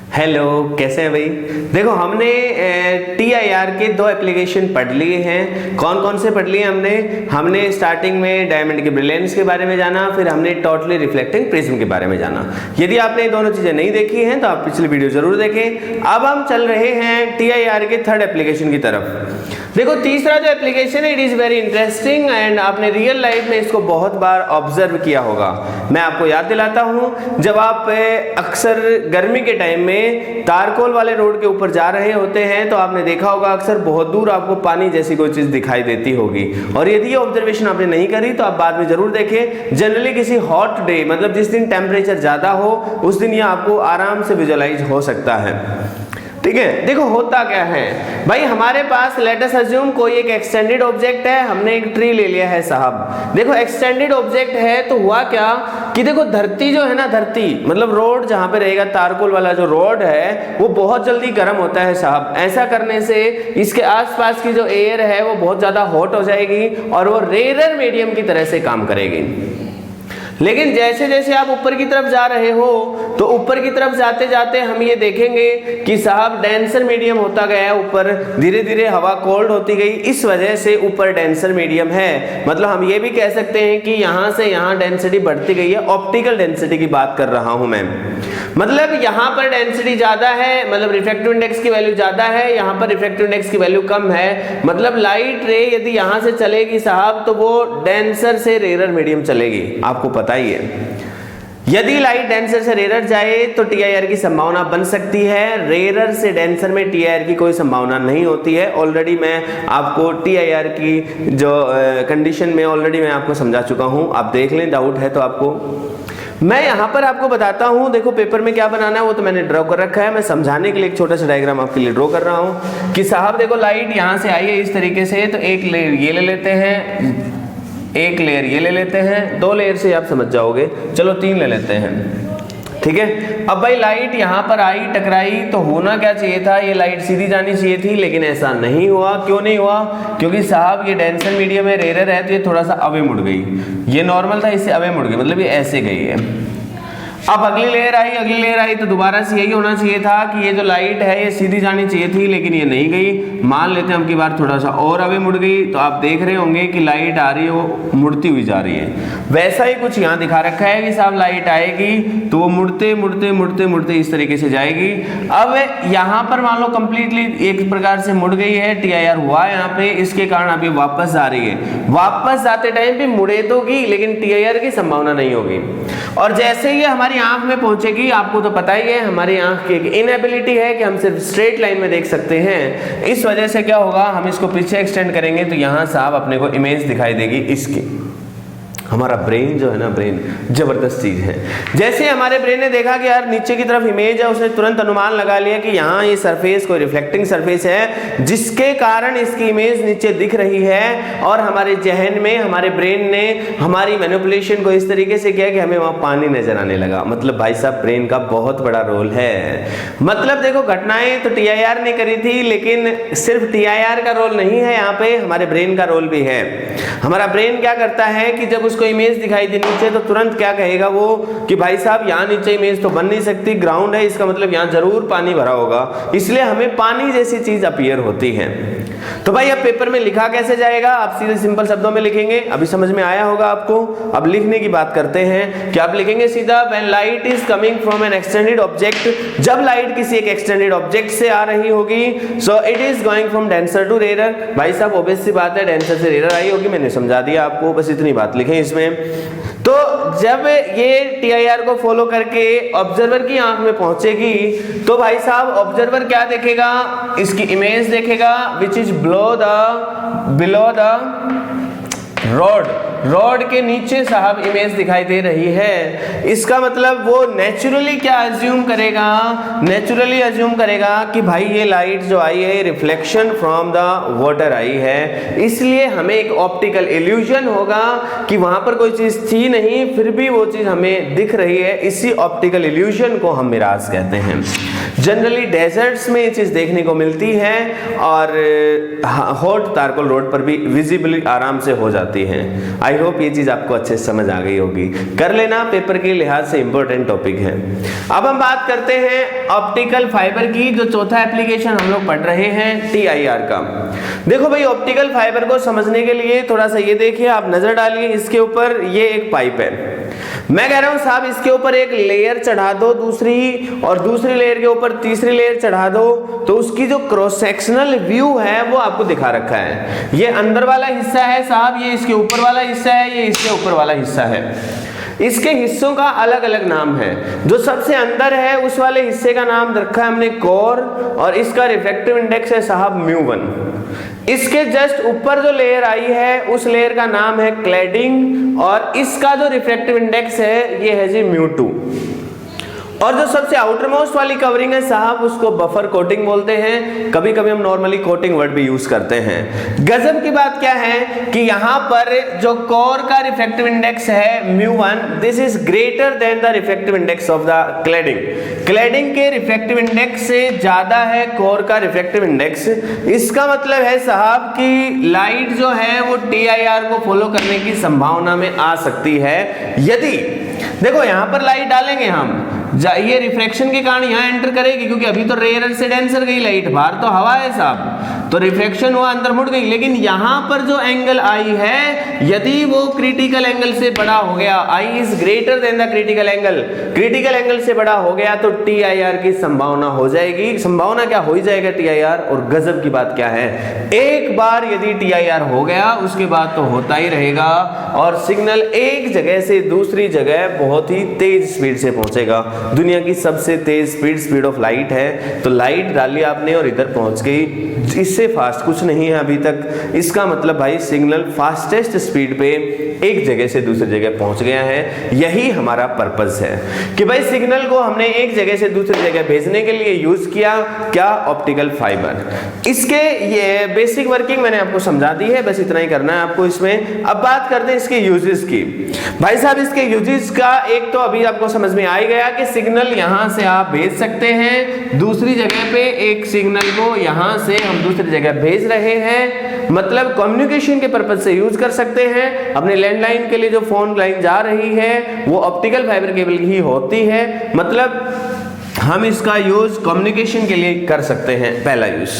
Hello, कैसे हैं भाई। देखो हमने TIR के दो एप्लीकेशन पढ़ लिए हैं। कौन कौन से पढ़ लिए हमने स्टार्टिंग में डायमंड के ब्रिलियंस के बारे में जाना, फिर हमने टोटली रिफ्लेक्टिंग प्रिज्म के बारे में जाना। यदि आपने ये दोनों चीजें नहीं देखी हैं तो आप पिछली वीडियो जरूर देखें। अब हम चल रहे हैं TIR के थर्ड एप्लीकेशन की तरफ। देखो तीसरा जो एप्लीकेशन है it is very interesting and आपने रियल लाइफ में इसको बहुत बार ऑब्जर्व किया होगा। मैं आपको याद दिलाता हूं, जब आप अक्सर गर्मी के टाइम में तारकोल वाले रोड के ऊपर जा रहे होते हैं तो आपने देखा होगा अक्सर बहुत दूर आपको पानी जैसी कोई चीज दिखाई देती होगी। और यदि ये ऑब्जर्वेशन आपने नहीं करी तो आप बाद में जरूर देखें। जनरली किसी हॉट डे, मतलब जिस दिन टेम्परेचर ज्यादा हो उस दिन ये आपको आराम से विजुअलाइज हो सकता है। ठीक है, देखो होता क्या है भाई, हमारे पास लेट अस अज्यूम कोई एक एक्सटेंडेड ऑब्जेक्ट है। हमने एक ट्री ले लिया है साहब। देखो एक्सटेंडेड ऑब्जेक्ट है तो हुआ क्या कि देखो धरती जो है ना, धरती मतलब रोड जहां पे रहेगा, तारकोल वाला जो रोड है वो बहुत जल्दी गर्म होता है साहब। ऐसा करने से इसके आसपास की जो एयर है वो बहुत ज्यादा हॉट हो जाएगी और वो रेयर मीडियम की तरह से काम करेगी। लेकिन जैसे जैसे आप ऊपर की तरफ जा रहे हो तो ऊपर की तरफ जाते जाते हम ये देखेंगे कि साहब डेंसर मीडियम होता गया ऊपर, धीरे धीरे हवा कोल्ड होती गई। इस वजह से ऊपर डेंसर मीडियम है। मतलब हम ये भी कह सकते हैं कि यहाँ से यहाँ डेंसिटी बढ़ती गई है। ऑप्टिकल डेंसिटी की बात कर रहा हूं मैं। मतलब यहाँ पर डेंसिटी ज्यादा है, मतलब रिफ्रैक्टिव इंडेक्स की वैल्यू ज्यादा है, यहाँ पर रिफ्रैक्टिव इंडेक्स की वैल्यू कम है। मतलब लाइट रे यदि यहाँ से चलेगी साहब तो वो डेंसर से रेयर मीडियम चलेगी, आपको पता ही है। यदि लाइट डेंसर से रेयर जाए तो TIR की संभावना बन सकती है। रेयर से डेंसर में TIR की कोई संभावना नहीं होती है। ऑलरेडी मैं आपको TIR की जो कंडीशन में ऑलरेडी मैं आपको समझा चुका हूं, आप देख लें, डाउट है तो आपको मैं यहां पर आपको बताता हूं। देखो पेपर में क्या बनाना है वो तो मैंने ड्रॉ कर रखा है। मैं समझाने के लिए एक छोटा सा डायग्राम आपके लिए ड्रॉ कर रहा हूं कि साहब देखो लाइट यहां से आई है इस तरीके से, तो एक लेयर ये ले लेते हैं, एक लेयर ये ले लेते हैं, दो लेयर से आप समझ जाओगे, चलो 3 ले लेते हैं। ठीक है, अब भाई लाइट यहाँ पर आई, टकराई, तो होना क्या चाहिए था, ये लाइट सीधी जानी चाहिए थी, लेकिन ऐसा नहीं हुआ। क्यों नहीं हुआ? क्योंकि साहब ये डेंसर मीडियम में रेयर है तो ये थोड़ा सा अवे मुड़ गई। ये नॉर्मल था, इससे अवे मुड़ गई, मतलब ये ऐसे गई है। अब अगली लेयर आई तो दोबारा से यही होना चाहिए था कि ये जो लाइट है ये सीधी जानी चाहिए थी, लेकिन ये नहीं गई। मान लेते हैं अब की बार थोड़ा सा और अवे मुड़ गई, तो आप देख रहे होंगे कि लाइट आ रही है वो मुड़ती हुई जा रही है। वैसा ही कुछ यहाँ दिखा रखा है कि साहब लाइट आएगी तो वो मुड़ते मुड़ते मुड़ते मुड़ते इस तरीके से जाएगी। अब यहाँ पर मान लो कंप्लीटली एक प्रकार से मुड़ गई है, TIR हुआ यहाँ पे, इसके कारण अभी वापस आ रही है। वापस आते टाइम भी मुड़े तो की, लेकिन TIR की संभावना नहीं होगी। और जैसे ही हमारी आंख में पहुंचेगी, आपको तो पता ही है हमारी आंख की एक इनएबिलिटी है कि हम सिर्फ स्ट्रेट लाइन में देख सकते हैं। इस वजह से क्या होगा, हम इसको पीछे एक्सटेंड करेंगे तो यहां साहब अपने को इमेज दिखाई देगी इसकी। हमारा ब्रेन जो है ना, ब्रेन जबरदस्त चीज है। जैसे हमारे ब्रेन ने देखा कि यार नीचे की तरफ इमेज है, उसने तुरंत अनुमान लगा लिया कि यहाँ ये सरफेस कोई रिफ्लेक्टिंग सरफेस है जिसके कारण इसकी इमेज नीचे दिख रही है। और हमारे जहन में हमारे ब्रेन ने हमारी मैनिपुलेशन को इस तरीके से किया कि हमें वहां पानी नजर आने लगा। मतलब भाई साहब ब्रेन का बहुत बड़ा रोल है। मतलब देखो घटनाएं तो TIR ने करी थी, लेकिन सिर्फ TIR का रोल नहीं है, यहाँ पे हमारे ब्रेन का रोल भी है। हमारा ब्रेन क्या करता है कि जब को इमेज दिखाई दी नीचे तो तुरंत क्या कहेगा वो कि भाई साहब यहाँ नीचे इमेज तो बन नहीं सकती, ग्राउंड है, इसका मतलब यहाँ जरूर पानी भरा होगा, इसलिए हमें पानी जैसी चीज अपीयर होती है। तो भाई अब पेपर में लिखा कैसे जाएगा, आप सीधे सिंपल शब्दों में लिखेंगे। अभी समझ में आया होगा आपको। अब लिखने की बात करते हैं कि आप लिखेंगे सीधा when light is coming from an extended object. जब लाइट किसी एक एक्सटेंडेड ऑब्जेक्ट से आ रही होगी, so it is going from denser to rarer. भाई साहब ऑब्वियस सी बात है, डेंसर से रेयर आई होगी, मैंने समझा दिया आपको, बस इतनी बात लिखें इसमें। तो जब ये TIR को फॉलो करके ऑब्जर्वर की आंख में पहुंचेगी तो भाई साहब ऑब्जर्वर क्या देखेगा, इसकी इमेज देखेगा which is below the road के नीचे साहब इमेज दिखाई दे रही है। इसका मतलब वो नेचुरली क्या अज्यूम करेगा, नेचुरली अज्यूम करेगा कि भाई ये लाइट जो आई है reflection from the water I है, इसलिए हमें एक ऑप्टिकल इल्यूजन होगा कि वहां पर कोई चीज थी नहीं फिर भी वो चीज हमें दिख रही है। इसी ऑप्टिकल इल्यूजन को हम मिराज कहते हैं। जनरली डेजर्ट्स में ये चीज देखने को मिलती है और हॉट तारकोल रोड पर भी विजिबल आराम से हो जाती है। आई आई होप ये चीज आपको अच्छे से समझ आ गई होगी, कर लेना, पेपर के लिहाज से इंपॉर्टेंट टॉपिक है। अब हम बात करते हैं ऑप्टिकल फाइबर की, जो चौथा एप्लीकेशन हम लोग पढ़ रहे हैं TIR का। देखो भाई, ऑप्टिकल फाइबर को समझने के लिए थोड़ा सा ये देखिए, आप नजर डालिए इसके ऊपर, ये एक पाइप है। मैं कह रहा हूं साहब इसके ऊपर एक लेयर चढ़ा दो दूसरी, और दूसरी लेयर के ऊपर तीसरी लेयर चढ़ा दो, तो उसकी जो क्रॉस सेक्शनल व्यू है वो आपको दिखा रखा है। ये अंदर वाला हिस्सा है साहब, ये इसके ऊपर वाला हिस्सा है, ये इसके ऊपर वाला हिस्सा है। इसके हिस्सों का अलग अलग नाम है। जो सबसे अंदर है उस वाले हिस्से का नाम रखा है हमने कोर, और इसका रिफ्रैक्टिव इंडेक्स है साहब μ1। इसके जस्ट ऊपर जो लेयर आई है उस लेयर का नाम है क्लैडिंग, और इसका जो रिफ्रैक्टिव इंडेक्स है ये है जी μ2। और जो सबसे आउटर मोस्ट वाली कवरिंग है साहब उसको बफर कोटिंग बोलते हैं, कभी कभी हम नॉर्मली कोटिंग वर्ड भी यूज करते हैं। गजब की बात क्या है कि यहाँ पर जो कोर का रिफ्रैक्टिव इंडेक्स है μ1, this is greater than the refractive index of the cladding. Cladding के रिफ्रैक्टिव इंडेक्स से ज्यादा है कोर का रिफ्रैक्टिव इंडेक्स। इसका मतलब है साहब कि लाइट जो है वो TIR को फॉलो करने की संभावना में आ सकती है। यदि देखो यहाँ पर लाइट डालेंगे हम, ये रिफ्रैक्शन के कारण यहाँ एंटर करेगी, क्योंकि अभी तो रेयर से डेंसर गई लाइट, बाहर तो हवा है साहब, तो रिफ्रैक्शन हुआ, अंदर मुड़ गई। लेकिन यहाँ पर जो एंगल आई है, यदि वो क्रिटिकल एंगल से बड़ा हो गया, I is greater than the critical angle, critical angle से बड़ा हो गया, तो TIR की संभावना हो जाएगी। संभावना क्या हो ही जाएगा TIR। और गजब की बात क्या है, एक बार यदि TIR हो गया उसके बाद तो होता ही रहेगा, और सिग्नल एक जगह से दूसरी जगह बहुत ही तेज स्पीड से पहुंचेगा। दुनिया की सबसे तेज स्पीड ऑफ लाइट है, तो लाइट डाली आपने और इधर पहुंच गई, इससे फास्ट कुछ नहीं है अभी तक। इसका मतलब भाई सिग्नल फास्टेस्ट स्पीड पे एक जगह से दूसरी जगह पहुंच गया है। यही हमारा पर्पस है कि भाई सिग्नल को हमने एक जगह से दूसरी जगह भेजने के लिए यूज किया क्या, ऑप्टिकल फाइबर। इसके ये बेसिक वर्किंग मैंने आपको समझा दी है, बस इतना ही करना है आपको इसमें। अब बात करते हैं इसके यूजेस की। भाई साहब इसके यूजेस का एक तो अभी आपको समझ में आ ही गया कि सिग्नल यहां से आप भेज सकते हैं दूसरी जगह पे, एक सिग्नल को यहां से हम दूसरी जगह भेज रहे हैं, मतलब कम्युनिकेशन के पर्पज से यूज कर सकते हैं। अपने लैंडलाइन के लिए जो फोन लाइन जा रही है वो ऑप्टिकल फाइबर केबल ही होती है, मतलब हम इसका यूज कम्युनिकेशन के लिए कर सकते हैं, पहला यूज।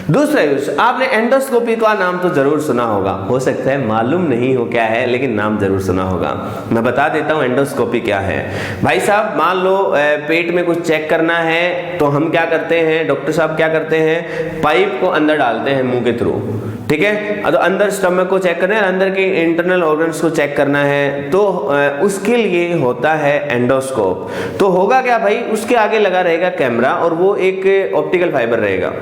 दूसरा यूज, आपने एंडोस्कोपी का नाम तो जरूर सुना होगा, हो सकता है मालूम नहीं हो क्या है, लेकिन नाम जरूर सुना होगा। मैं बता देता हूँ एंडोस्कोपी क्या है। भाई साहब मान लो पेट में कुछ चेक करना है, तो हम क्या करते हैं, डॉक्टर साहब क्या करते हैं, पाइप को अंदर डालते हैं मुंह के थ्रू, ठीक है। तो अंदर स्टमक को चेक करना है, अंदर के इंटरनल ऑर्गन्स को चेक करना है, तो उसके लिए होता है एंडोस्कोप। तो होगा क्या भाई, उसके आगे लगा रहेगा कैमरा, और वो एक ऑप्टिकल फाइबर रहेगा,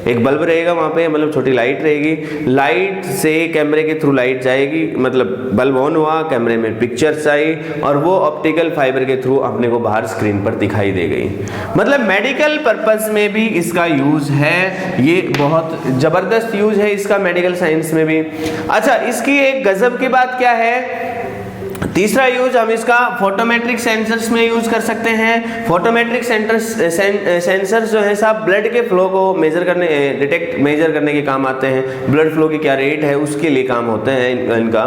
एक बल्ब रहेगा वहां पे, मतलब छोटी लाइट रहेगी, लाइट से कैमरे के थ्रू लाइट जाएगी, मतलब बल्ब ऑन हुआ, कैमरे में पिक्चर्स आई, और वो ऑप्टिकल फाइबर के थ्रू अपने को बाहर स्क्रीन पर दिखाई दे गई। मतलब मेडिकल पर्पस में भी इसका यूज है, ये बहुत जबरदस्त यूज है इसका मेडिकल साइंस में भी। अच्छा, इसकी एक गजब की बात क्या है, तीसरा यूज हम इसका फोटोमेट्रिक सेंसर्स में यूज कर सकते हैं। फोटोमेट्रिक सेंसर्स जो है साहब ब्लड के फ्लो को मेजर करने के काम आते हैं, ब्लड फ्लो की क्या रेट है उसके लिए काम होते हैं इनका।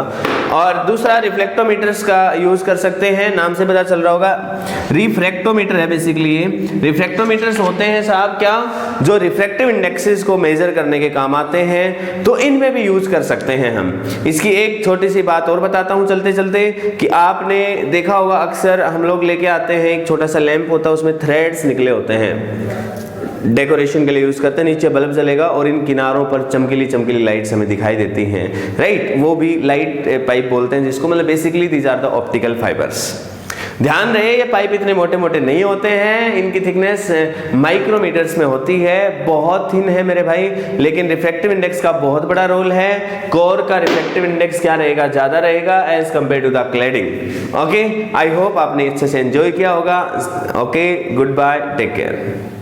और दूसरा रिफ्लेक्टोमीटर्स का यूज कर सकते हैं, नाम से पता चल रहा होगा, रिफ्रैक्टोमीटर है बेसिकली ये। रिफ्रैक्टोमीटर्स होते हैं साहब क्या, जो रिफ्रैक्टिव इंडेक्सेस को मेजर करने के काम आते हैं, तो इनमें भी यूज कर सकते हैं हम। इसकी एक छोटी सी बात और बताता हूं चलते चलते, कि आपने देखा होगा अक्सर हम लोग लेके आते हैं एक छोटा सा लैंप होता है, उसमें थ्रेड्स निकले होते हैं, डेकोरेशन के लिए यूज करते हैं, नीचे बल्ब जलेगा और इन किनारों पर चमकीली चमकीली लाइट्स हमें दिखाई देती हैं, राइट। वो भी लाइट पाइप बोलते हैं जिसको, मतलब basically these are the optical fibres. ध्यान रहे ये पाइप इतने मोटे मोटे नहीं होते हैं, इनकी थिकनेस माइक्रोमीटर्स में होती है, बहुत थिन है मेरे भाई, लेकिन रिफ्रैक्टिव इंडेक्स का बहुत बड़ा रोल है। कोर का रिफ्रैक्टिव इंडेक्स क्या रहेगा, ज्यादा रहेगा as compared to the cladding. Okay, I hope आपने अच्छे से एंजॉय किया होगा। Okay, goodbye, take care.